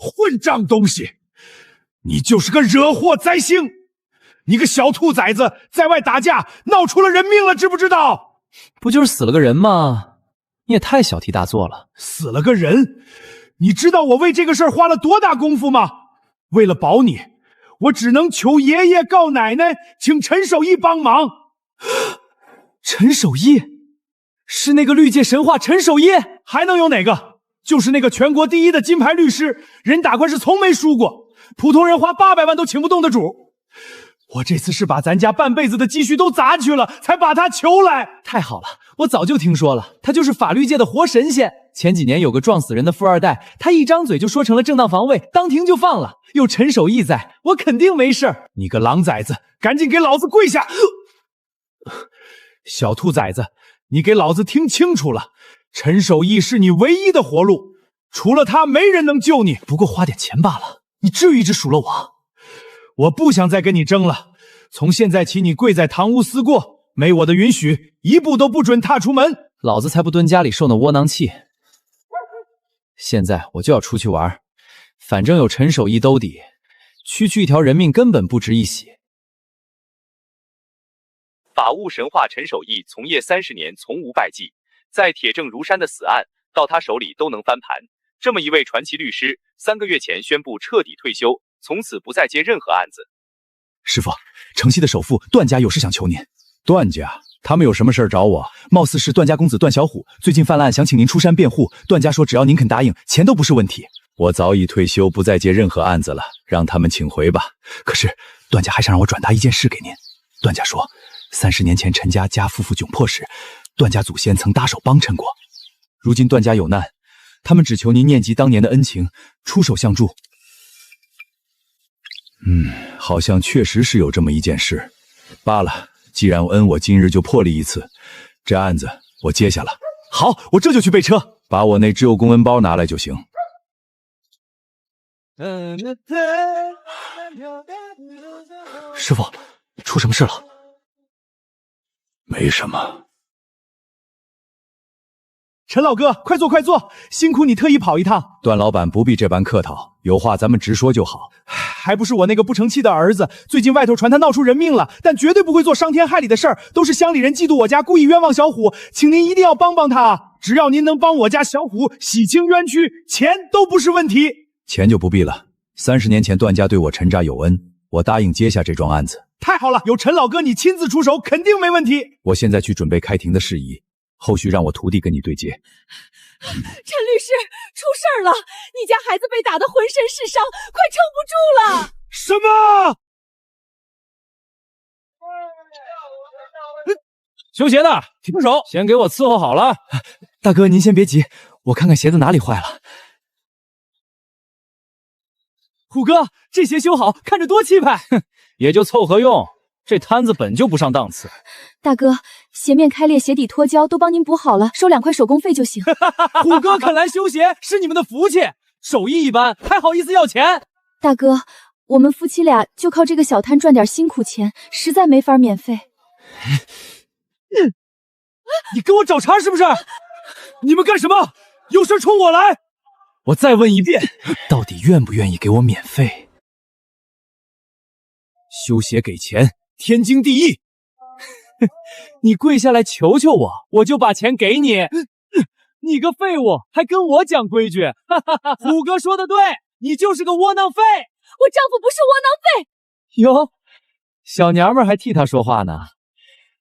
混账东西！你就是个惹祸灾星！你个小兔崽子，在外打架闹出了人命了，知不知道？不就是死了个人吗？你也太小题大做了。死了个人，你知道我为这个事儿花了多大功夫吗？为了保你，我只能求爷爷告奶奶，请陈守义帮忙。陈守义？是那个绿界神话陈守义？还能有哪个？就是那个全国第一的金牌律师，人打官司从没输过，普通人花800万都请不动的主。我这次是把咱家半辈子的积蓄都砸去了，才把他求来。太好了，我早就听说了，他就是法律界的活神仙。前几年有个撞死人的富二代，他一张嘴就说成了正当防卫，当庭就放了。有陈守义在，我肯定没事。你个狼崽子，赶紧给老子跪下！小兔崽子，你给老子听清楚了，陈守义是你唯一的活路，除了他没人能救你。不过花点钱罢了，你至于一直数落我？我不想再跟你争了，从现在起你跪在堂屋思过，没我的允许，一步都不准踏出门。老子才不蹲家里受那窝囊气。现在我就要出去玩，反正有陈守义兜底，区区一条人命根本不值一洗。法务神话陈守义从业30年，从无败绩，在铁证如山的死案到他手里都能翻盘。这么一位传奇律师，3个月前宣布彻底退休，从此不再接任何案子。师傅，城西的首富段家有事想求您。段家？他们有什么事找我？貌似是段家公子段小虎最近犯了案，想请您出山辩护。段家说只要您肯答应，钱都不是问题。我早已退休，不再接任何案子了，让他们请回吧。可是段家还想让我转达一件事给您。段家说，30年前陈家夫妇窘迫时，段家祖先曾搭手帮衬过。如今段家有难，他们只求您念及当年的恩情，出手相助。好像确实是有这么一件事。罢了，既然恩我今日就破例一次，这案子我接下了。好，我这就去备车，把我那自由公文包拿来就行。师傅，出什么事了？没什么。陈老哥，快坐快坐，辛苦你特意跑一趟。段老板不必这般客套，有话咱们直说就好。还不是我那个不成器的儿子，最近外头传他闹出人命了，但绝对不会做伤天害理的事儿，都是乡里人嫉妒我家，故意冤枉小虎，请您一定要帮帮他。只要您能帮我家小虎洗清冤屈，钱都不是问题。钱就不必了，30年前段家对我陈家有恩，我答应接下这桩案子。太好了，有陈老哥你亲自出手，肯定没问题。我现在去准备开庭的事宜，后续让我徒弟跟你对接。陈律师，出事儿了！你家孩子被打得浑身是伤，快撑不住了！什么？修鞋的，停手！先给我伺候好了。大哥，您先别急，我看看鞋子哪里坏了。虎哥，这鞋修好，看着多气派。哼，也就凑合用。这摊子本就不上档次。大哥，鞋面开裂，鞋底脱胶，都帮您补好了，收2块手工费就行。虎哥肯来修鞋是你们的福气，手艺一般，还好意思要钱？大哥，我们夫妻俩就靠这个小摊赚点辛苦钱，实在没法免费。你跟我找茬是不是？你们干什么？有事冲我来！我再问一遍，到底愿不愿意给我免费？修鞋给钱，天经地义。你跪下来求求我，我就把钱给你。你个废物，还跟我讲规矩！虎哥说的对，你就是个窝囊废。我丈夫不是窝囊废。哟，小娘们还替他说话呢。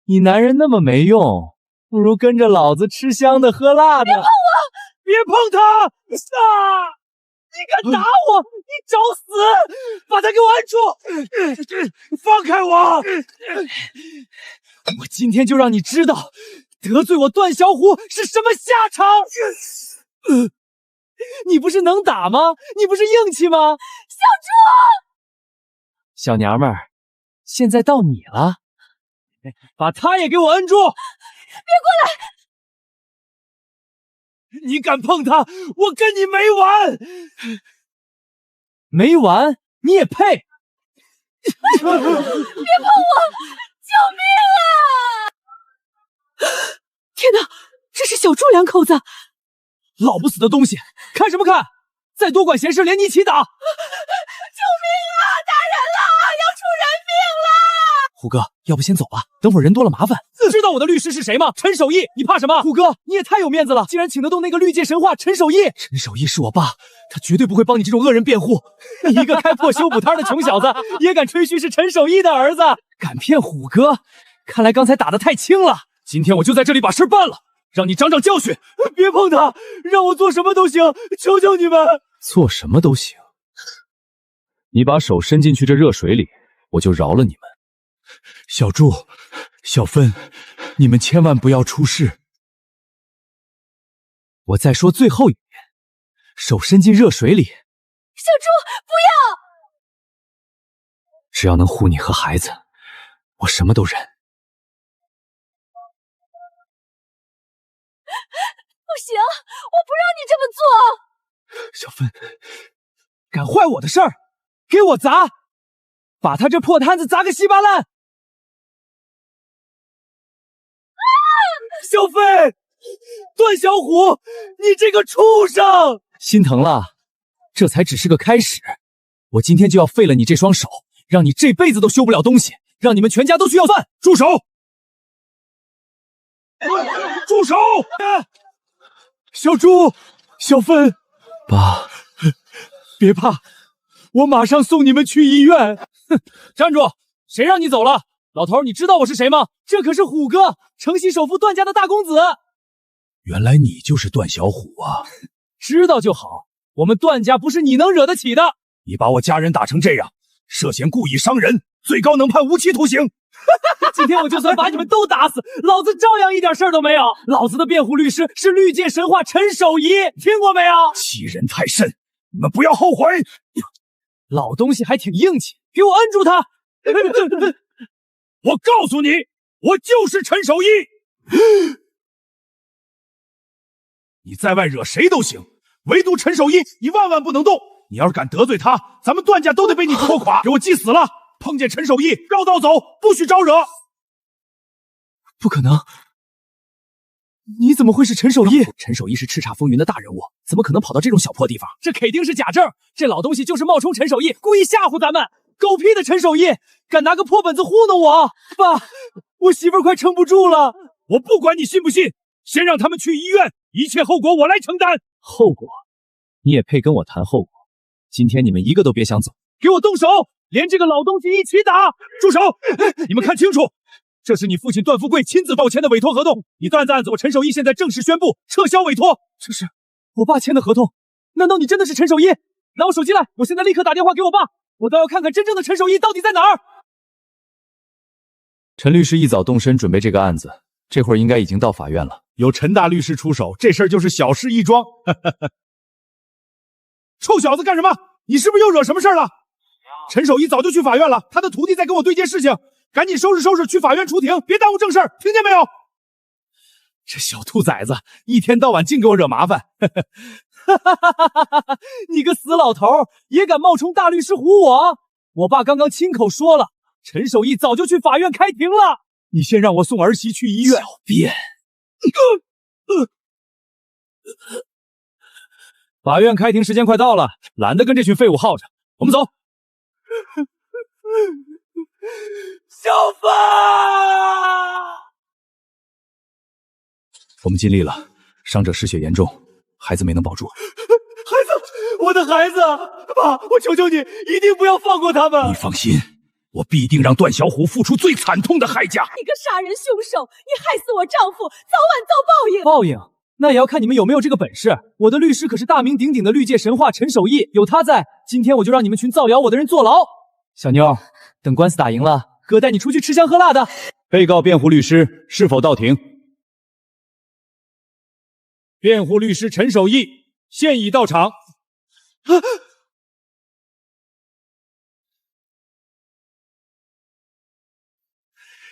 你男人那么没用，不如跟着老子吃香的喝辣的。别碰我！别碰他！啊！你敢打我，你找死！把他给我按住！放开我！我今天就让你知道，得罪我段小虎是什么下场！你不是能打吗？你不是硬气吗？小猪！小娘们儿，现在到你了，把他也给我摁住！别过来！你敢碰他，我跟你没完！没完？你也配！别碰我！救命啊！天哪，这是小朱两口子！老不死的东西，看什么看？再多管闲事，连你一起打！救命啊！打人了，要出人命了！虎哥，要不先走吧，等会儿人多了麻烦。知道我的律师是谁吗？陈守义，你怕什么？虎哥，你也太有面子了，竟然请得动那个绿界神话陈守义。陈守义是我爸，他绝对不会帮你这种恶人辩护。你一个开破修补摊的穷小子，也敢吹嘘是陈守义的儿子，敢骗虎哥？看来刚才打得太轻了。今天我就在这里把事办了，让你长长教训。别碰他，让我做什么都行，求求你们。做什么都行。你把手伸进去这热水里，我就饶了你们。小柱、小芬，你们千万不要出事。我再说最后一遍，手伸进热水里。小猪，不要！只要能护你和孩子，我什么都忍。不行，我不让你这么做！小芬，敢坏我的事儿，给我砸！把他这破摊子砸个稀巴烂！小芬，段小虎，你这个畜生！心疼了，这才只是个开始。我今天就要废了你这双手，让你这辈子都修不了东西，让你们全家都去要饭！住手！住手！小猪，小芬，爸，别怕，我马上送你们去医院。哼，站住！谁让你走了？老头，你知道我是谁吗？这可是虎哥，城西首富段家的大公子。原来你就是段小虎啊！知道就好，我们段家不是你能惹得起的。你把我家人打成这样，涉嫌故意伤人，最高能判无期徒刑。今天我就算把你们都打死，老子照样一点事儿都没有。老子的辩护律师是绿界神话陈守义，听过没有？欺人太甚，你们不要后悔。老东西还挺硬气，给我摁住他！我告诉你，我就是陈守义。你在外惹谁都行，唯独陈守义，你万万不能动。你要是敢得罪他，咱们段家都得被你拖垮，给我记死了！碰见陈守义，绕道走，不许招惹。不可能！你怎么会是陈守义？陈守义是叱咤风云的大人物，怎么可能跑到这种小破地方？这肯定是假证！这老东西就是冒充陈守义，故意吓唬咱们！狗屁的陈守义，敢拿个破本子糊弄我！爸，我媳妇儿快撑不住了！我不管你信不信，先让他们去医院，一切后果我来承担。后果？你也配跟我谈后果？今天你们一个都别想走，给我动手！连这个老东西一起打！住手！你们看清楚，这是你父亲段富贵亲自报签的委托合同。你段子案子，我陈守义现在正式宣布撤销委托。这是我爸签的合同？难道你真的是陈守义？拿我手机来，我现在立刻打电话给我爸，我倒要看看真正的陈守义到底在哪儿。陈律师一早动身准备这个案子，这会儿应该已经到法院了。有陈大律师出手，这事儿就是小事一桩。臭小子干什么？你是不是又惹什么事儿了？陈守义早就去法院了，他的徒弟在跟我对接事情，赶紧收拾收拾，去法院出庭，别耽误正事儿，听见没有？这小兔崽子一天到晚净给我惹麻烦。你个死老头，也敢冒充大律师唬我？我爸刚刚亲口说了，陈守义早就去法院开庭了。你先让我送儿媳去医院。小便。法院开庭时间快到了，懒得跟这群废物耗着，我们走。小芬，我们尽力了，伤者失血严重，孩子没能保住。孩子，我的孩子，爸，我求求你，一定不要放过他们。你放心，我必定让段小虎付出最惨痛的代价。你个杀人凶手，你害死我丈夫，早晚遭报应。报应？那也要看你们有没有这个本事。我的律师可是大名鼎鼎的绿界神话陈守义，有他在，今天我就让你们群造谣我的人坐牢。小妞，等官司打赢了，哥带你出去吃香喝辣的。被告辩护律师是否到庭？辩护律师陈守义现已到场。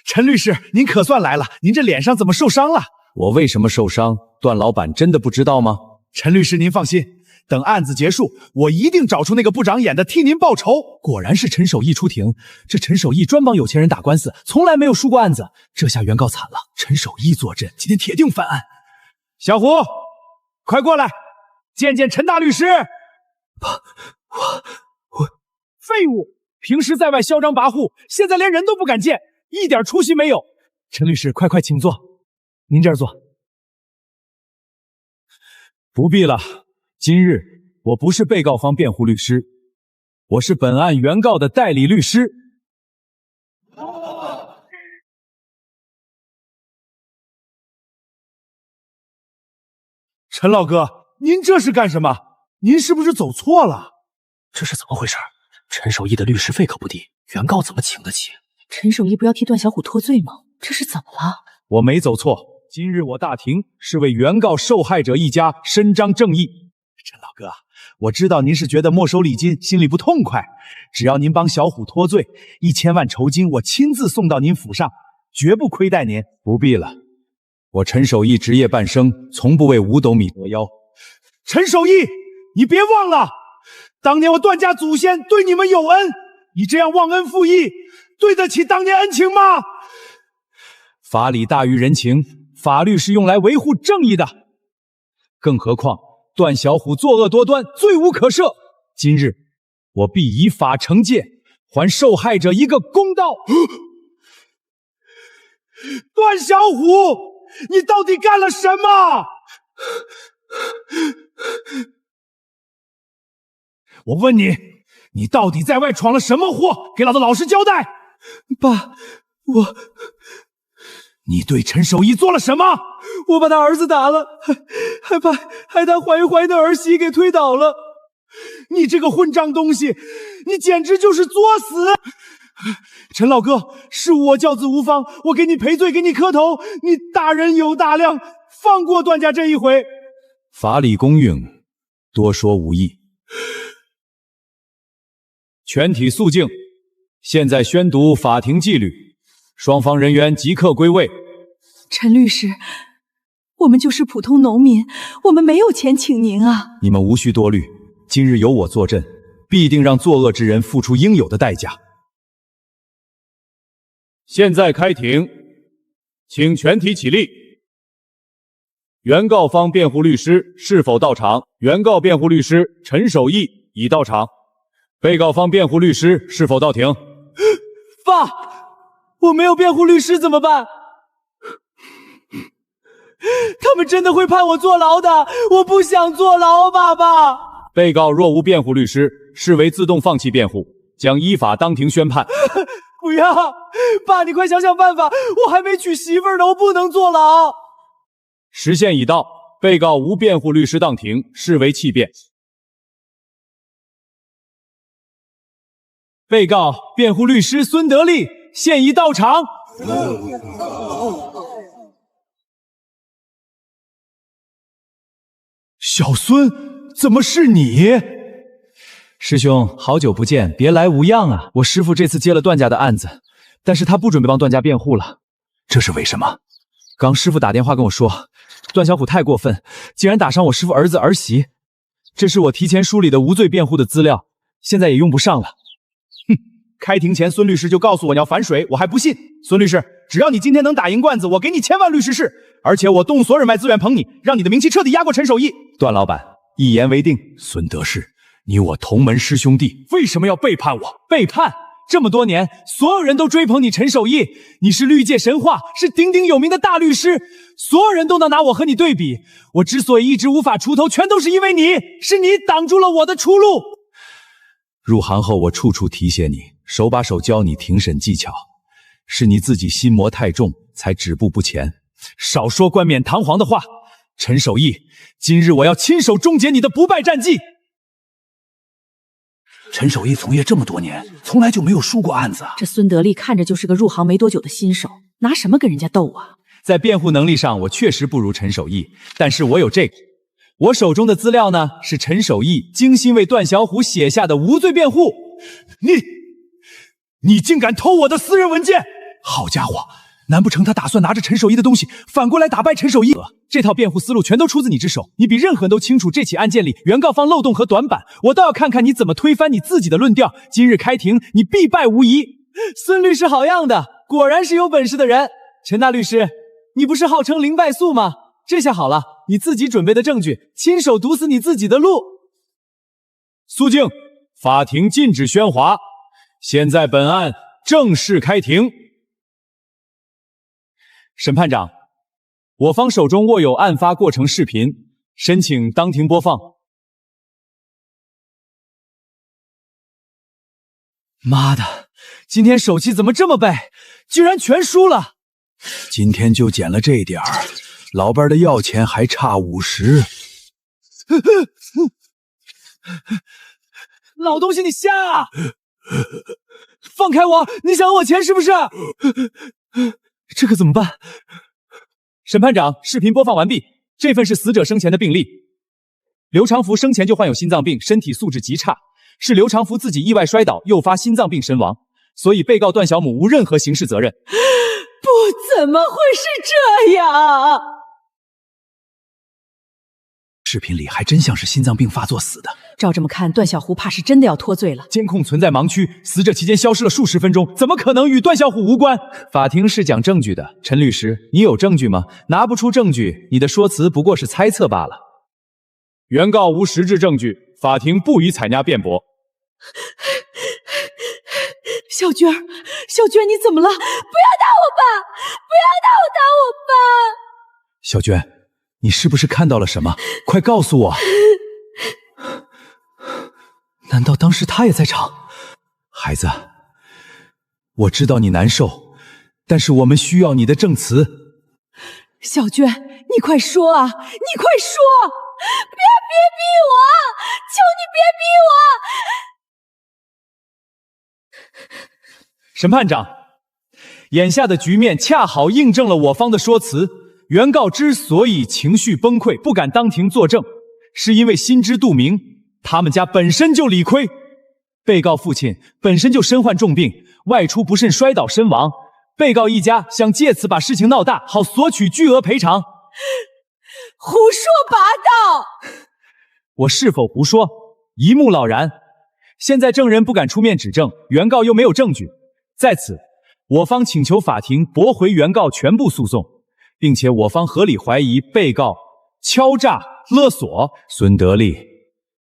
陈律师，您可算来了，您这脸上怎么受伤了？我为什么受伤？段老板真的不知道吗？陈律师，您放心，等案子结束，我一定找出那个不长眼的，替您报仇。果然是陈守义出庭，这陈守义专帮有钱人打官司，从来没有输过案子。这下原告惨了，陈守义坐镇，今天铁定翻案。小胡，快过来，见见陈大律师。废物！平时在外嚣张跋扈，现在连人都不敢见，一点出息没有。陈律师，快请坐，您这儿坐。不必了，今日我不是被告方辩护律师，我是本案原告的代理律师。陈老哥，您这是干什么？您是不是走错了？这是怎么回事？陈守义的律师费可不低，原告怎么请得起？陈守义不要替段小虎脱罪吗？这是怎么了？我没走错，今日我大庭是为原告受害者一家伸张正义。陈老哥，我知道您是觉得没收礼金心里不痛快，只要您帮小虎脱罪，1000万酬金我亲自送到您府上，绝不亏待您。不必了，我陈守义职业半生，从不为五斗米折腰。陈守义，你别忘了，当年我段家祖先对你们有恩，你这样忘恩负义，对得起当年恩情吗？法理大于人情，法律是用来维护正义的。更何况段小虎作恶多端，罪无可赦。今日我必以法惩戒，还受害者一个公道。段小虎，你到底干了什么？我问你，你到底在外闯了什么祸？给老子老实交代！爸，你对陈守义做了什么？我把他儿子打了，还把他怀的儿媳给推倒了。你这个混账东西，你简直就是作死！陈老哥，是我教子无方，我给你赔罪，给你磕头，你大人有大量，放过段家这一回。法理公允，多说无益。全体肃静，现在宣读法庭纪律，双方人员即刻归位。陈律师，我们就是普通农民，我们没有钱请您啊。你们无需多虑，今日有我坐镇，必定让作恶之人付出应有的代价。现在开庭，请全体起立。原告方辩护律师是否到场？原告辩护律师陈守义已到场。被告方辩护律师是否到庭？爸，我没有辩护律师怎么办？他们真的会判我坐牢的，我不想坐牢，爸爸。被告若无辩护律师，视为自动放弃辩护，将依法当庭宣判。不要，爸，你快想想办法，我还没娶媳妇呢，我不能坐牢。时限已到，被告无辩护律师当庭，视为弃辩。被告辩护律师孙德利现已到场。小孙，怎么是你？师兄，好久不见，别来无恙啊！我师父这次接了段家的案子，但是他不准备帮段家辩护了。这是为什么？刚师父打电话跟我说，段小虎太过分，竟然打伤我师父儿子儿媳。这是我提前梳理的无罪辩护的资料，现在也用不上了。哼，开庭前孙律师就告诉我你要反水，我还不信。孙律师，只要你今天能打赢官司，我给你1000万律师室，而且我动所有人脉资源捧你，让你的名气彻底压过陈守义。段老板，一言为定。孙德士，你我同门师兄弟，为什么要背叛我？背叛？这么多年，所有人都追捧你陈守义，你是律界神话，是鼎鼎有名的大律师，所有人都能拿我和你对比。我之所以一直无法出头，全都是因为你，是你挡住了我的出路。入行后，我处处提携你，手把手教你庭审技巧，是你自己心魔太重，才止步不前。少说冠冕堂皇的话，陈守义，今日我要亲手终结你的不败战绩。陈守义从业这么多年，从来就没有输过案子。这孙德利看着就是个入行没多久的新手，拿什么跟人家斗啊？在辩护能力上，我确实不如陈守义，但是我有这个。我手中的资料呢，是陈守义精心为段小虎写下的无罪辩护。你竟敢偷我的私人文件！好家伙，难不成他打算拿着陈守义的东西，反过来打败陈守义？这套辩护思路全都出自你之手，你比任何人都清楚这起案件里原告方漏洞和短板，我倒要看看你怎么推翻你自己的论调。今日开庭，你必败无疑。孙律师好样的，果然是有本事的人。陈大律师，你不是号称0败诉吗？这下好了，你自己准备的证据，亲手堵死你自己的路。肃静，法庭禁止喧哗。现在本案正式开庭。审判长，我方手中握有案发过程视频，申请当庭播放。妈的，今天手气怎么这么背，居然全输了！今天就捡了这点儿，老伴的药钱还差50。老东西，你瞎啊！放开我！你想我钱是不是？这可怎么办？审判长，视频播放完毕。这份是死者生前的病历。刘长福生前就患有心脏病，身体素质极差，是刘长福自己意外摔倒诱发心脏病身亡，所以被告段小母无任何刑事责任。不怎么会是这样？视频里还真像是心脏病发作死的。照这么看，段小虎怕是真的要脱罪了。监控存在盲区，死者期间消失了数十分钟，怎么可能与段小虎无关？法庭是讲证据的，陈律师，你有证据吗？拿不出证据，你的说辞不过是猜测罢了。原告无实质证据，法庭不予采纳辩驳。小娟儿，小娟，你怎么了？不要打我爸！不要打我爸！小娟，你是不是看到了什么？快告诉我！难道当时他也在场？孩子，我知道你难受，但是我们需要你的证词。小娟，你快说啊！你快说！别逼我！求你别逼我！审判长，眼下的局面恰好印证了我方的说辞。原告之所以情绪崩溃，不敢当庭作证，是因为心知肚明，他们家本身就理亏。被告父亲本身就身患重病，外出不慎摔倒身亡。被告一家想借此把事情闹大，好索取巨额赔偿。胡说八道！我是否胡说，一目了然。现在证人不敢出面指证，原告又没有证据，在此，我方请求法庭驳回原告全部诉讼，并且我方合理怀疑被告敲诈勒索。孙德利，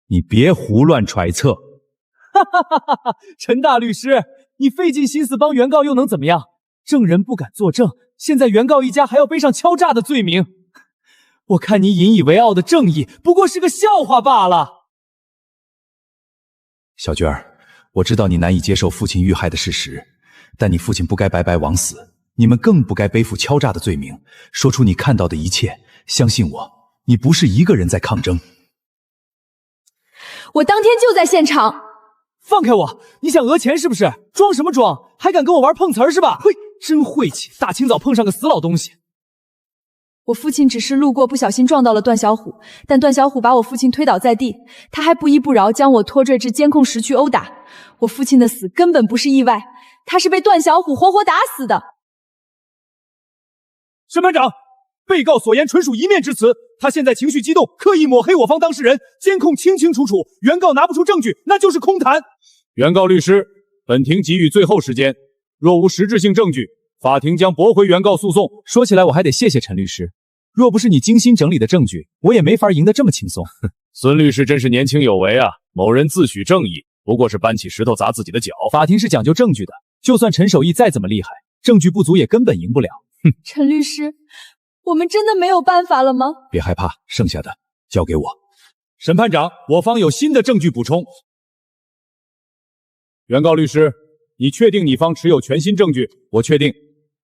你别胡乱揣测。哈哈哈哈哈！陈大律师，你费尽心思帮原告又能怎么样？证人不敢作证，现在原告一家还要背上敲诈的罪名。我看你引以为傲的正义不过是个笑话罢了。小娟儿，我知道你难以接受父亲遇害的事实，但你父亲不该白白枉死，你们更不该背负敲诈的罪名。说出你看到的一切，相信我，你不是一个人在抗争。我当天就在现场。放开我！你想讹钱是不是？装什么装？还敢跟我玩碰瓷儿是吧？嘿，真晦气！大清早碰上个死老东西。我父亲只是路过，不小心撞到了段小虎，但段小虎把我父亲推倒在地，他还不依不饶，将我拖拽至监控室去殴打。我父亲的死根本不是意外，他是被段小虎活活打死的。审判长，被告所言纯属一面之词，他现在情绪激动，刻意抹黑我方当事人，监控清清楚楚，原告拿不出证据，那就是空谈。原告律师，本庭给予最后时间，若无实质性证据，法庭将驳回原告诉讼。说起来，我还得谢谢陈律师，若不是你精心整理的证据，我也没法赢得这么轻松。孙律师真是年轻有为啊！某人自诩正义，不过是搬起石头砸自己的脚。法庭是讲究证据的，就算陈守义再怎么厉害，证据不足也根本赢不了。陈律师，我们真的没有办法了吗？别害怕，剩下的交给我。审判长，我方有新的证据补充。原告律师，你确定你方持有全新证据？我确定，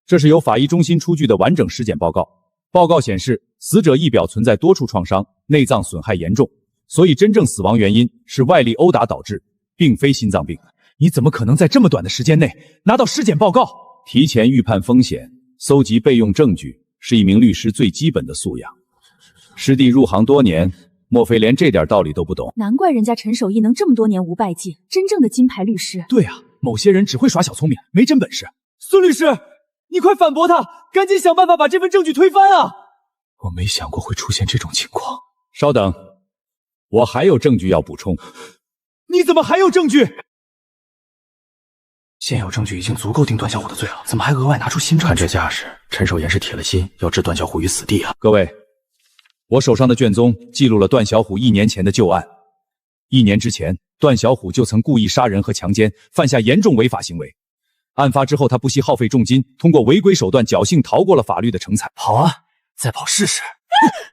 这是由法医中心出具的完整尸检报告。报告显示，死者仪表存在多处创伤，内脏损害严重，所以真正死亡原因是外力殴打导致，并非心脏病。你怎么可能在这么短的时间内拿到尸检报告？提前预判风险，搜集备用证据，是一名律师最基本的素养。师弟入行多年，莫非连这点道理都不懂？难怪人家陈守义能这么多年无败绩，真正的金牌律师。对啊，某些人只会耍小聪明，没真本事。孙律师，你快反驳他，赶紧想办法把这份证据推翻啊！我没想过会出现这种情况。稍等，我还有证据要补充。你怎么还有证据？现有证据已经足够定段小虎的罪了，怎么还额外拿出新证据？看这架势，陈守言是铁了心要置段小虎于死地啊！各位，我手上的卷宗记录了段小虎1年前的旧案， 1年之前，段小虎就曾故意杀人和强奸，犯下严重违法行为。案发之后，他不惜耗费重金，通过违规手段侥幸逃过了法律的惩裁。跑啊，再跑试试。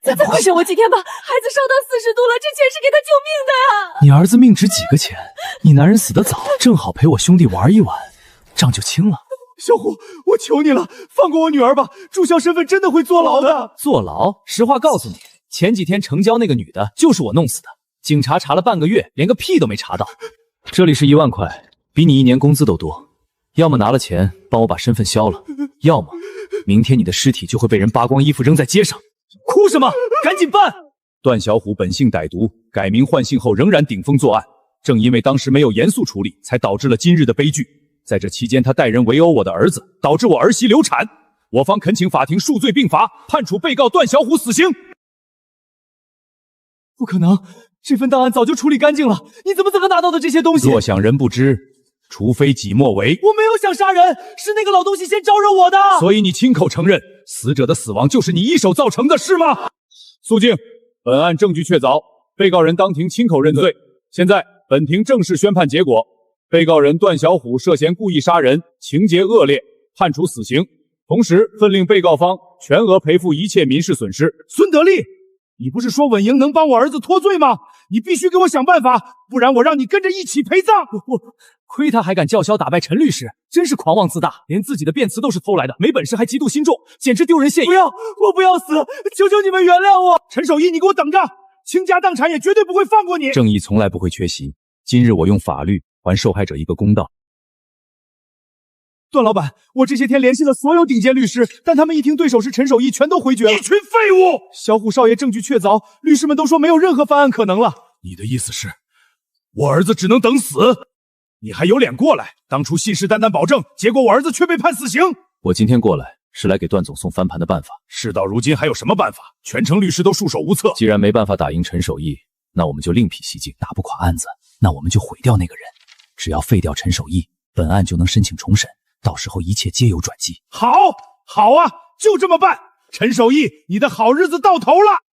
再不省我几天吧，孩子烧到40度了，这钱是给他救命的呀！你儿子命值几个钱？你男人死得早，正好陪我兄弟玩一晚，账就清了。小虎，我求你了，放过我女儿吧！注销身份真的会坐牢的。坐牢？实话告诉你，前几天成交那个女的就是我弄死的。警察查了半个月，连个屁都没查到。这里是1万块，比你1年工资都多。要么拿了钱帮我把身份销了，要么明天你的尸体就会被人扒光衣服扔在街上。哭什么？赶紧办！段小虎本性歹毒，改名换姓后仍然顶风作案。正因为当时没有严肃处理，才导致了今日的悲剧。在这期间，他带人围殴我的儿子，导致我儿媳流产。我方恳请法庭数罪并罚，判处被告段小虎死刑。不可能，这份档案早就处理干净了，你怎么拿到的这些东西？若想人不知，除非己莫为。我没有想杀人，是那个老东西先招惹我的。所以你亲口承认，死者的死亡就是你一手造成的，是吗？肃静，本案证据确凿，被告人当庭亲口认罪。现在本庭正式宣判结果：被告人段小虎涉嫌故意杀人，情节恶劣，判处死刑。同时，分令被告方全额赔付一切民事损失。孙德利，你不是说稳赢能帮我儿子脱罪吗？你必须给我想办法，不然我让你跟着一起陪葬。亏他还敢叫嚣打败陈律师，真是狂妄自大，连自己的辩词都是偷来的，没本事还嫉妒心重，简直丢人现眼。不要，我不要死，求求你们原谅我！陈守义，你给我等着，倾家荡产也绝对不会放过你。正义从来不会缺席，今日我用法律还受害者一个公道。段老板，我这些天联系了所有顶尖律师，但他们一听对手是陈守义，全都回绝了。一群废物！小虎少爷证据确凿，律师们都说没有任何翻案可能了。你的意思是，我儿子只能等死？你还有脸过来？当初信誓旦旦保证，结果我儿子却被判死刑。我今天过来是来给段总送翻盘的办法。事到如今还有什么办法？全城律师都束手无策。既然没办法打赢陈守义，那我们就另辟蹊径。打不垮案子，那我们就毁掉那个人。只要废掉陈守义，本案就能申请重审，到时候一切皆有转机。好，好啊，就这么办。陈守义，你的好日子到头了。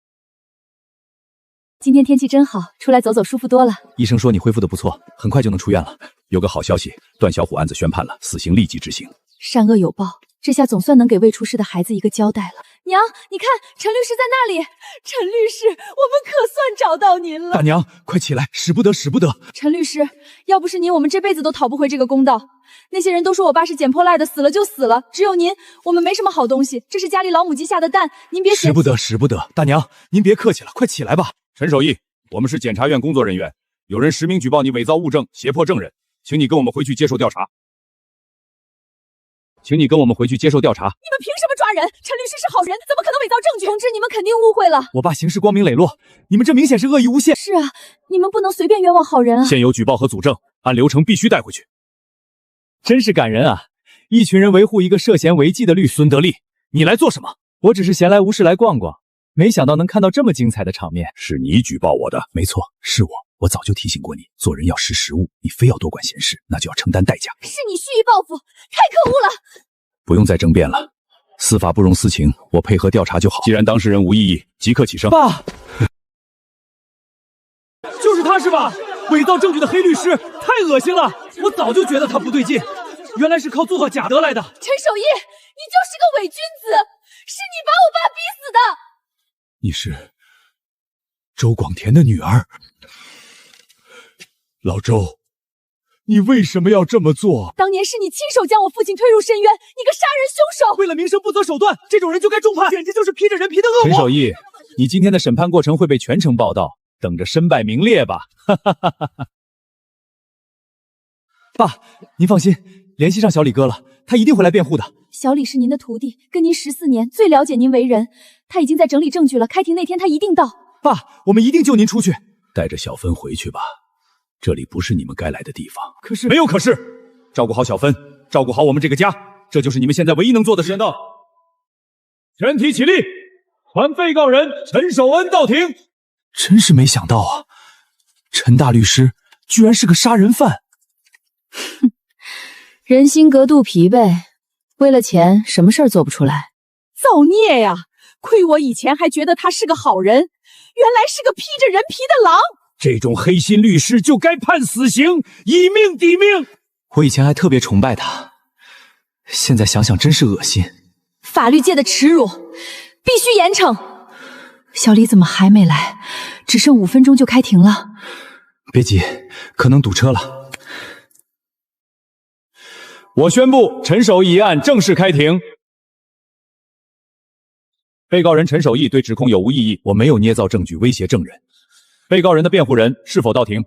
今天天气真好，出来走走舒服多了。医生说你恢复的不错，很快就能出院了。有个好消息，段小虎案子宣判了，死刑立即执行。善恶有报，这下总算能给未出世的孩子一个交代了。娘，你看，陈律师在那里。陈律师，我们可算找到您了。大娘，快起来，使不得，使不得。陈律师，要不是您，我们这辈子都讨不回这个公道。那些人都说我爸是捡破烂的，死了就死了，只有您，我们没什么好东西，这是家里老母鸡下的蛋，您别使不得，使不得。大娘，您别客气了，快起来吧。陈守义，我们是检察院工作人员，有人实名举报你伪造物证，胁迫证人，请你跟我们回去接受调查。请你跟我们回去接受调查。你们凭什么抓人？陈律师是好人，怎么可能伪造证据？同志，你们肯定误会了。我爸行事光明磊落，你们这明显是恶意诬陷。是啊，你们不能随便冤枉好人啊。现有举报和组证，按流程必须带回去。真是感人啊！一群人维护一个涉嫌违纪的律师。孙德利，你来做什么？我只是闲来无事来逛逛，没想到能看到这么精彩的场面。是你举报我的？没错，是我。我早就提醒过你，做人要识时务，你非要多管闲事，那就要承担代价。是你蓄意报复，太可恶了！不用再争辩了，司法不容私情，我配合调查就好。既然当事人无异议，即刻起声。爸，就是他是吧？伪造证据的黑律师，太恶心了！我早就觉得他不对劲，原来是靠做假得来的。陈守义，你就是个伪君子，是你把我爸逼死的。你是周广田的女儿，老周，你为什么要这么做？当年是你亲手将我父亲推入深渊，你个杀人凶手！为了名声不择手段，这种人就该重判，简直就是披着人皮的恶魔。陈守义，你今天的审判过程会被全城报道，等着身败名裂吧！哈哈哈哈。爸，您放心，联系上小李哥了，他一定会来辩护的。小李是您的徒弟，跟您14年，最了解您为人。他已经在整理证据了，开庭那天他一定到。爸，我们一定救您出去。带着小芬回去吧，这里不是你们该来的地方。可是没有可是，照顾好小芬，照顾好我们这个家，这就是你们现在唯一能做的事。到，全体起立，传被告人陈守恩到庭。真是没想到啊，陈大律师居然是个杀人犯。哼，人心隔肚皮呗，为了钱什么事儿做不出来。造孽呀！亏我以前还觉得他是个好人，原来是个披着人皮的狼。这种黑心律师就该判死刑，以命抵命。我以前还特别崇拜他，现在想想真是恶心。法律界的耻辱，必须严惩。小李怎么还没来？只剩5分钟就开庭了。别急，可能堵车了。我宣布陈守义一案正式开庭。被告人陈守义对指控有无异议？我没有捏造证据威胁证人。被告人的辩护人是否到庭？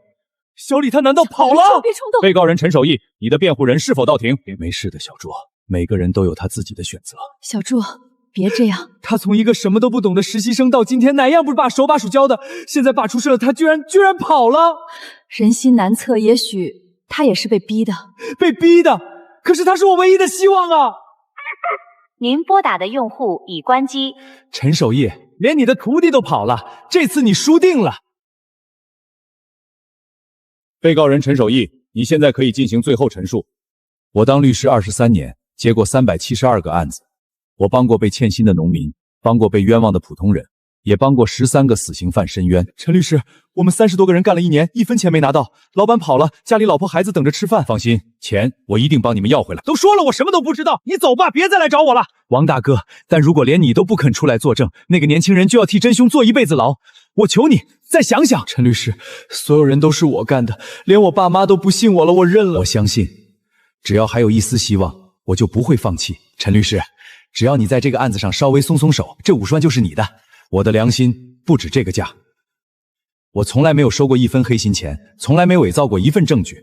小李他难道跑了？别冲动。被告人陈守义，你的辩护人是否到庭？没事的，小朱，每个人都有他自己的选择。小朱，别这样。他从一个什么都不懂的实习生到今天哪样不是把手把手教的，现在爸出事了，他居然跑了。人心难测，也许他也是被逼的。被逼的？可是他是我唯一的希望啊！您拨打的用户已关机。陈守义，连你的徒弟都跑了，这次你输定了。被告人陈守义，你现在可以进行最后陈述。我当律师23年，接过372个案子，我帮过被欠薪的农民，帮过被冤枉的普通人，也帮过13个死刑犯申冤。陈律师，我们30多个人干了1年，1分钱没拿到，老板跑了，家里老婆孩子等着吃饭。放心，钱我一定帮你们要回来。都说了我什么都不知道，你走吧，别再来找我了。王大哥，但如果连你都不肯出来作证，那个年轻人就要替真凶坐一辈子牢。我求你再想想。陈律师，所有人都是我干的，连我爸妈都不信我了，我认了。我相信，只要还有一丝希望，我就不会放弃。陈律师，只要你在这个案子上稍微松手，这50万就是你的。我的良心不止这个价，我从来没有收过1分黑心钱，从来没伪造过1份证据。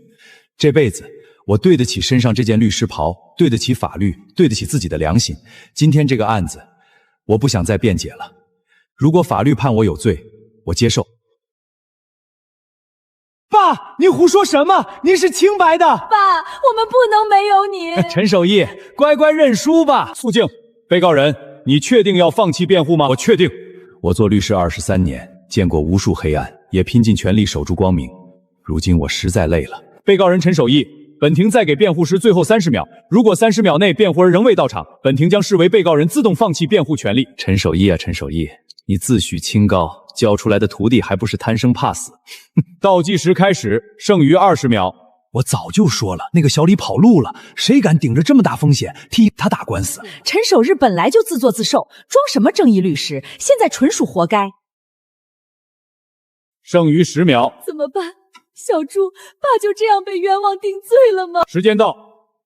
这辈子我对得起身上这件律师袍，对得起法律，对得起自己的良心。今天这个案子，我不想再辩解了。如果法律判我有罪，我接受。爸，您胡说什么？您是清白的。爸，我们不能没有你。陈守义，乖乖认输吧。肃静。被告人，你确定要放弃辩护吗？我确定。我做律师23年，见过无数黑暗，也拼尽全力守住光明。如今我实在累了。被告人陈守义，本庭再给辩护时最后30秒，如果30秒内辩护人仍未到场，本庭将视为被告人自动放弃辩护权利。陈守义啊，陈守义，你自诩清高，教出来的徒弟还不是贪生怕死？倒计时开始，剩余20秒。我早就说了，那个小李跑路了，谁敢顶着这么大风险替他打官司？陈守日本来就自作自受，装什么正义律师，现在纯属活该。剩余10秒。怎么办？小朱，爸就这样被冤枉定罪了吗？时间到，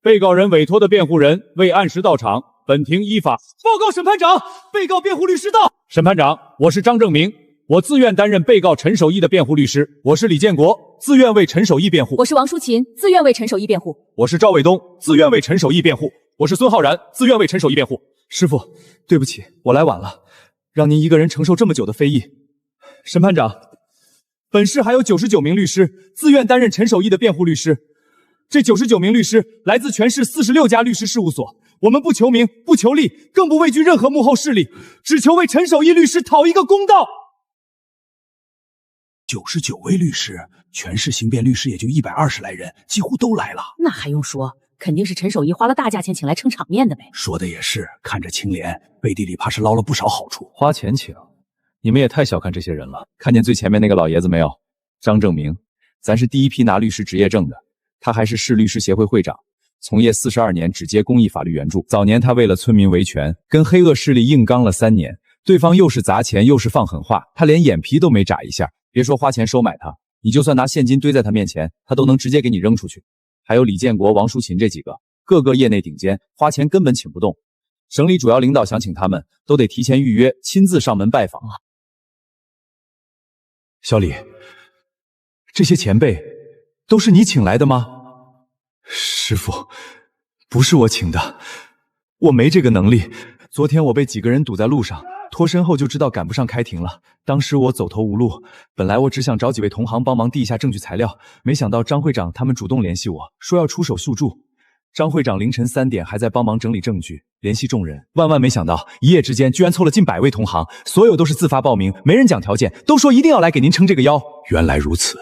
被告人委托的辩护人未按时到场，本庭依法报告审判长，被告辩护律师到。审判长，我是张正明，我自愿担任被告陈守义的辩护律师。我是李建国，自愿为陈守义辩护。我是王淑琴，自愿为陈守义辩护。我是赵卫东，自愿为陈守义辩护。我是孙浩然，自愿为陈守义辩护。师傅，对不起，我来晚了，让您一个人承受这么久的非议。审判长，本市还有99名律师自愿担任陈守义的辩护律师，这99名律师来自全市46家律师事务所。我们不求名，不求利，更不畏惧任何幕后势力，只求为陈守义律师讨一个公道。99位律师，全市刑辩律师也就120来人，几乎都来了。那还用说，肯定是陈守义花了大价钱请来撑场面的呗。说的也是，看着清廉，背地里怕是捞了不少好处。花钱请，你们也太小看这些人了。看见最前面那个老爷子没有？张正明，咱是第一批拿律师执业证的，他还是市律师协会会长，从业42年，只接公益法律援助。早年他为了村民维权，跟黑恶势力硬刚了3年，对方又是砸钱又是放狠话，他连眼皮都没眨一下。别说花钱收买他，你就算拿现金堆在他面前，他都能直接给你扔出去。还有李建国、王淑琴这几个，个个业内顶尖，花钱根本请不动。省里主要领导想请他们，都得提前预约，亲自上门拜访。小李，这些前辈都是你请来的吗？师傅，不是我请的，我没这个能力。昨天我被几个人堵在路上，脱身后就知道赶不上开庭了。当时我走投无路，本来我只想找几位同行帮忙递一下证据材料，没想到张会长他们主动联系我，说要出手速助。张会长凌晨3点还在帮忙整理证据，联系众人。万万没想到，一夜之间居然凑了近100位同行，所有都是自发报名，没人讲条件，都说一定要来给您撑这个腰。原来如此，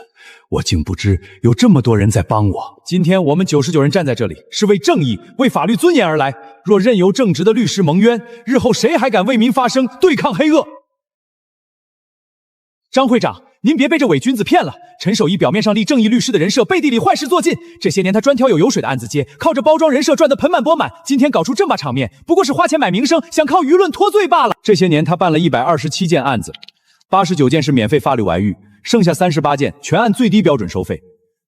我竟不知有这么多人在帮我。今天我们99人站在这里，是为正义、为法律尊严而来。若任由正直的律师蒙冤，日后谁还敢为民发声，对抗黑恶？张会长，您别被这伪君子骗了。陈守义表面上立正义律师的人设，背地里坏事做尽。这些年他专挑有油水的案子接，靠着包装人设赚得盆满钵满。今天搞出这么把场面，不过是花钱买名声，想靠舆论脱罪罢了。这些年他办了127件案子，89件是免费法律外遇，剩下38件全按最低标准收费。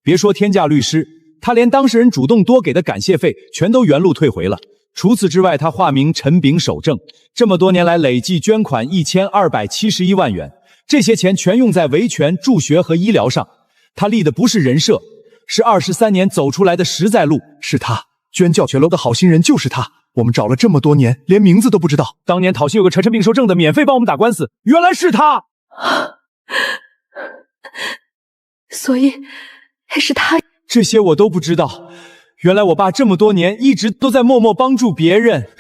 别说天价律师，他连当事人主动多给的感谢费全都原路退回了。除此之外，他化名陈炳守正，这么多年来累计捐款1271万元。这些钱全用在维权、助学和医疗上。他立的不是人设，是23年走出来的实在路。是他捐教学楼的好心人，就是他。我们找了这么多年，连名字都不知道。当年讨薪有个陈炳守正的免费帮我们打官司，原来是他。所以是他。这些我都不知道。原来我爸这么多年一直都在默默帮助别人。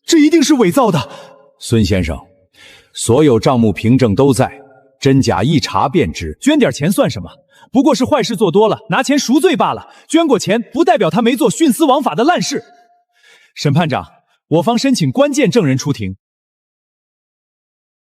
这一定是伪造的。孙先生，所有账目凭证都在，真假一查便知。捐点钱算什么？不过是坏事做多了，拿钱赎罪罢了。捐过钱不代表他没做徇私枉法的烂事。审判长，我方申请关键证人出庭。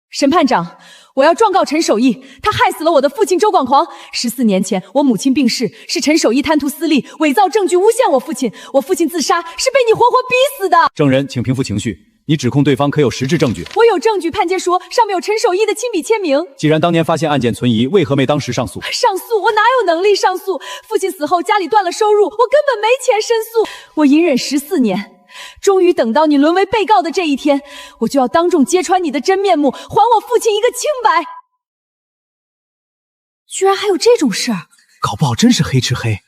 审判长，我要状告陈守义，他害死了我的父亲周广狂。14年前，我母亲病逝，是陈守义贪图私利，伪造证据诬陷我父亲。我父亲自杀是被你活活逼死的。证人，请平复情绪。你指控对方可有实质证据？我有证据，判决书上面有陈守义的亲笔签名。既然当年发现案件存疑，为何没当时上诉？上诉？我哪有能力上诉？父亲死后家里断了收入，我根本没钱申诉。我隐忍14年。终于等到你沦为被告的这一天，我就要当众揭穿你的真面目，还我父亲一个清白。居然还有这种事儿，搞不好真是黑吃黑。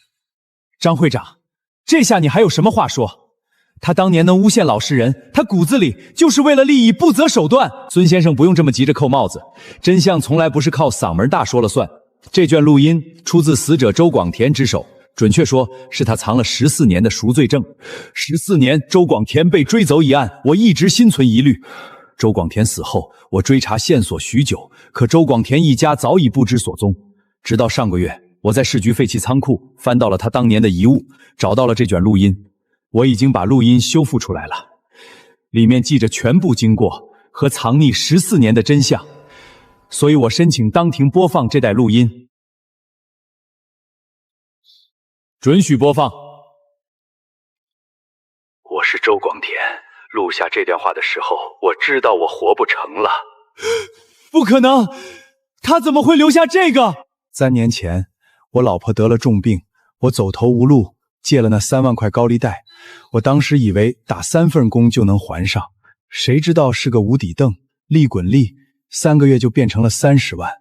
张会长，这下你还有什么话说？他当年能诬陷老实人，他骨子里就是为了利益不择手段。孙先生不用这么急着扣帽子，真相从来不是靠嗓门大说了算。这卷录音出自死者周广田之手。准确说，是他藏了14年的赎罪证。14年，周广田被追走一案，我一直心存疑虑。周广田死后，我追查线索许久，可周广田一家早已不知所踪。直到上个月，我在市局废弃仓库翻到了他当年的遗物，找到了这卷录音。我已经把录音修复出来了，里面记着全部经过和藏匿14年的真相，所以我申请当庭播放这带录音。准许播放。我是周广田，录下这段话的时候，我知道我活不成了。不可能，他怎么会留下这个？3年前，我老婆得了重病，我走投无路，借了那3万块高利贷。我当时以为打3份工就能还上，谁知道是个无底洞，利滚利，3个月就变成了30万。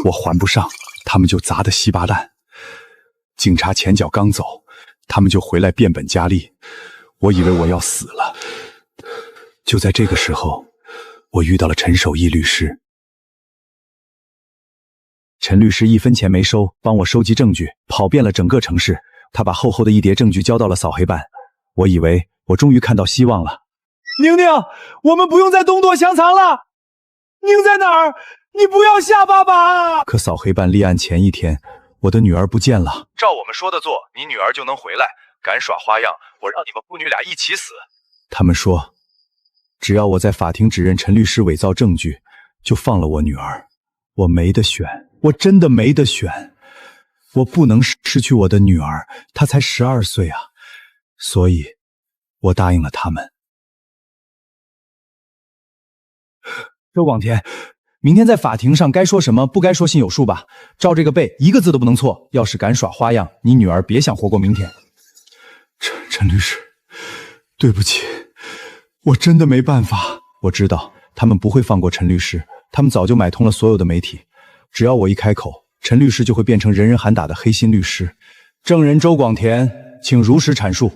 我还不上，他们就砸得稀巴烂。警察前脚刚走，他们就回来变本加厉。我以为我要死了。就在这个时候，我遇到了陈守义律师。陈律师1分钱没收，帮我收集证据，跑遍了整个城市。他把厚厚的一叠证据交到了扫黑办。我以为我终于看到希望了。宁宁，我们不用再东躲详藏了。宁在哪儿？你不要吓爸爸！可扫黑办立案前1天，我的女儿不见了。照我们说的做，你女儿就能回来。敢耍花样，我让你们父女俩一起死。他们说，只要我在法庭指认陈律师伪造证据，就放了我女儿。我没得选，我真的没得选。我不能失去我的女儿，她才12岁啊！所以，我答应了他们。周广田，明天在法庭上该说什么不该说心有数吧？照这个背，一个字都不能错。要是敢耍花样，你女儿别想活过明天。陈律师，对不起，我真的没办法。我知道他们不会放过陈律师，他们早就买通了所有的媒体。只要我一开口，陈律师就会变成人人喊打的黑心律师。证人周广田，请如实阐述。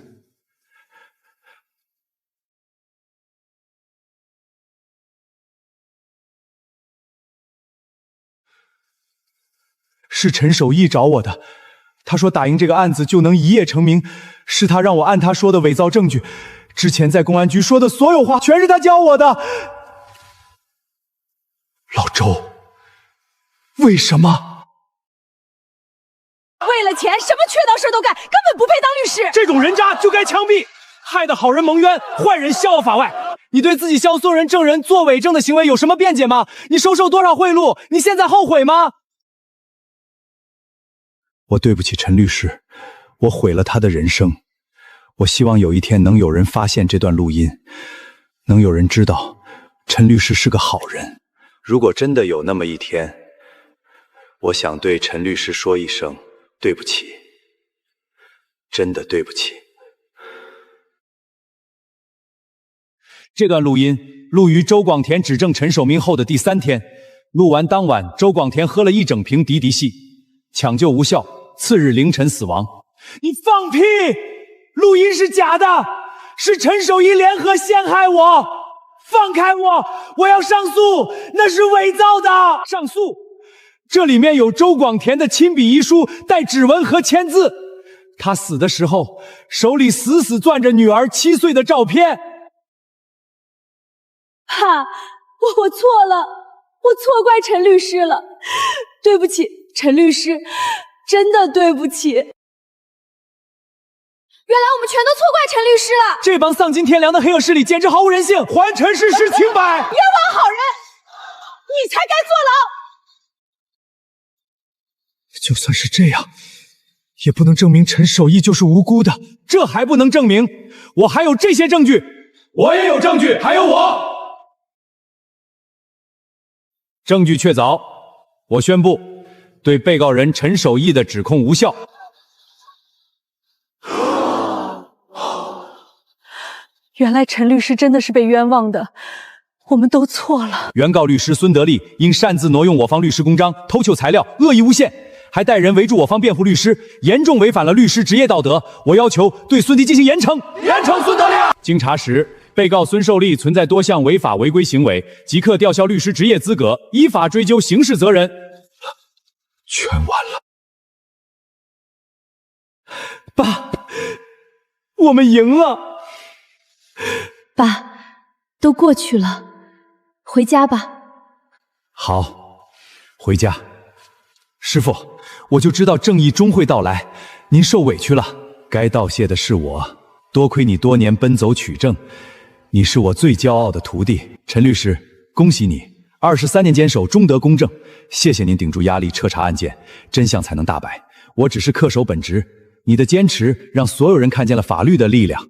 是陈守义找我的，他说打赢这个案子就能一夜成名，是他让我按他说的伪造证据。之前在公安局说的所有话，全是他教我的。老周，为什么？为了钱，什么缺德事都干，根本不配当律师。这种人渣就该枪毙，害得好人蒙冤，坏人逍遥法外。你对自己教唆人证人做伪证的行为有什么辩解吗？你收受多少贿赂？你现在后悔吗？我对不起陈律师，我毁了他的人生。我希望有一天能有人发现这段录音，能有人知道陈律师是个好人。如果真的有那么一天，我想对陈律师说一声对不起，真的对不起。这段录音录于周广田指证陈守明后的第3天，录完当晚，周广田喝了1整瓶迪迪系，抢救无效，次日凌晨死亡。你放屁！录音是假的，是陈守义联合陷害我！放开我！我要上诉，那是伪造的！上诉！这里面有周广田的亲笔遗书，带指纹和签字。他死的时候，手里死死攥着女儿7岁的照片。爸，我错了，我错怪陈律师了，对不起，陈律师，真的对不起。原来我们全都错怪陈律师了！这帮丧尽天良的黑恶势力简直毫无人性！还陈律师清白！冤枉好人，你才该坐牢！就算是这样，也不能证明陈守义就是无辜的。这还不能证明？我还有这些证据。我也有证据，还有我。证据确凿，我宣布对被告人陈守义的指控无效。原来陈律师真的是被冤枉的，我们都错了。原告律师孙德利因擅自挪用我方律师公章、偷窃材料、恶意诬陷，还带人围住我方辩护律师，严重违反了律师职业道德。我要求对孙迪进行严惩。严惩孙德利！经查实，被告孙受利存在多项违法违规行为，即刻吊销律师职业资格，依法追究刑事责任。全完了。爸，我们赢了。爸，都过去了，回家吧。好，回家。师傅，我就知道正义终会到来，您受委屈了，该道谢的是我，多亏你多年奔走取证，你是我最骄傲的徒弟。陈律师，恭喜你，23年坚守，终得公正。谢谢您顶住压力彻查案件，真相才能大白。我只是恪守本职，你的坚持让所有人看见了法律的力量。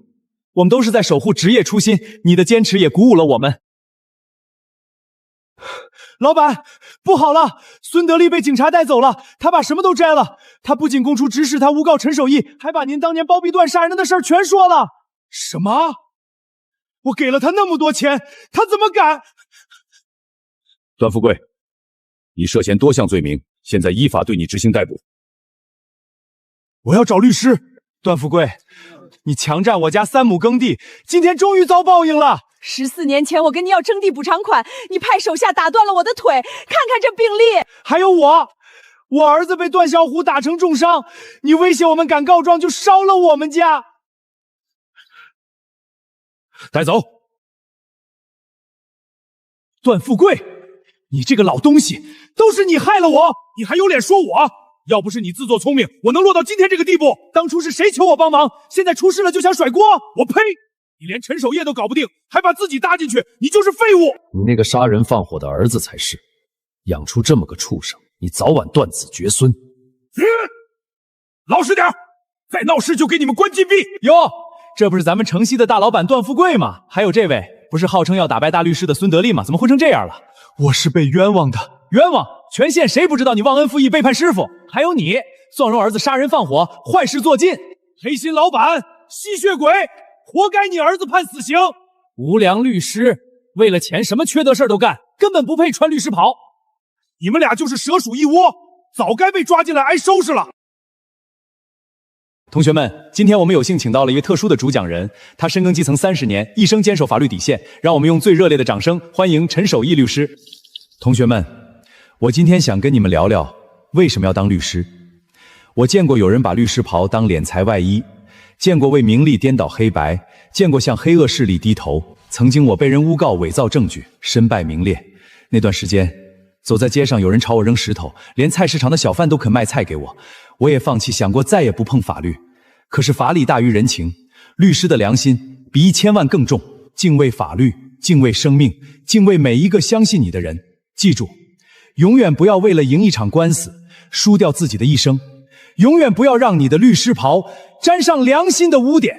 我们都是在守护职业初心，你的坚持也鼓舞了我们。老板，不好了，孙德利被警察带走了，他把什么都摘了。他不仅供出指使他诬告陈守义，还把您当年包庇段杀人的事儿全说了。什么？我给了他那么多钱，他怎么敢？段富贵，你涉嫌多项罪名，现在依法对你执行逮捕。我要找律师。段富贵，你强占我家3亩耕地，今天终于遭报应了。14年前我跟你要征地补偿款，你派手下打断了我的腿，看看这病历。还有我儿子被段小虎打成重伤，你威胁我们敢告状就烧了我们家。带走。段富贵，你这个老东西，都是你害了我，你还有脸说我？要不是你自作聪明，我能落到今天这个地步？当初是谁求我帮忙？现在出事了就想甩锅？我呸！你连陈守业都搞不定，还把自己搭进去，你就是废物！你那个杀人放火的儿子才是，养出这么个畜生，你早晚断子绝孙。老实点，再闹事就给你们关禁闭。哟，这不是咱们城西的大老板段富贵吗？还有这位，不是号称要打败大律师的孙德利吗？怎么混成这样了？我是被冤枉的。冤枉？全县谁不知道你忘恩负义、背叛师傅？还有你纵容儿子杀人放火，坏事做尽，黑心老板、吸血鬼，活该你儿子判死刑。无良律师，为了钱什么缺德事都干，根本不配穿律师袍。你们俩就是蛇鼠一窝，早该被抓进来挨收拾了。同学们，今天我们有幸请到了一位特殊的主讲人，他深耕基层30年，一生坚守法律底线。让我们用最热烈的掌声欢迎陈守义律师。同学们，我今天想跟你们聊聊为什么要当律师。我见过有人把律师袍当敛财外衣，见过为名利颠倒黑白，见过向黑恶势力低头。曾经我被人诬告伪造证据，身败名裂。那段时间，走在街上有人朝我扔石头，连菜市场的小贩都肯卖菜给我。我也放弃，想过再也不碰法律。可是法理大于人情，律师的良心比1000万更重，敬畏法律敬畏生命，敬畏每一个相信你的人。记住，永远不要为了赢一场官司输掉自己的一生，永远不要让你的律师袍沾上良心的污点。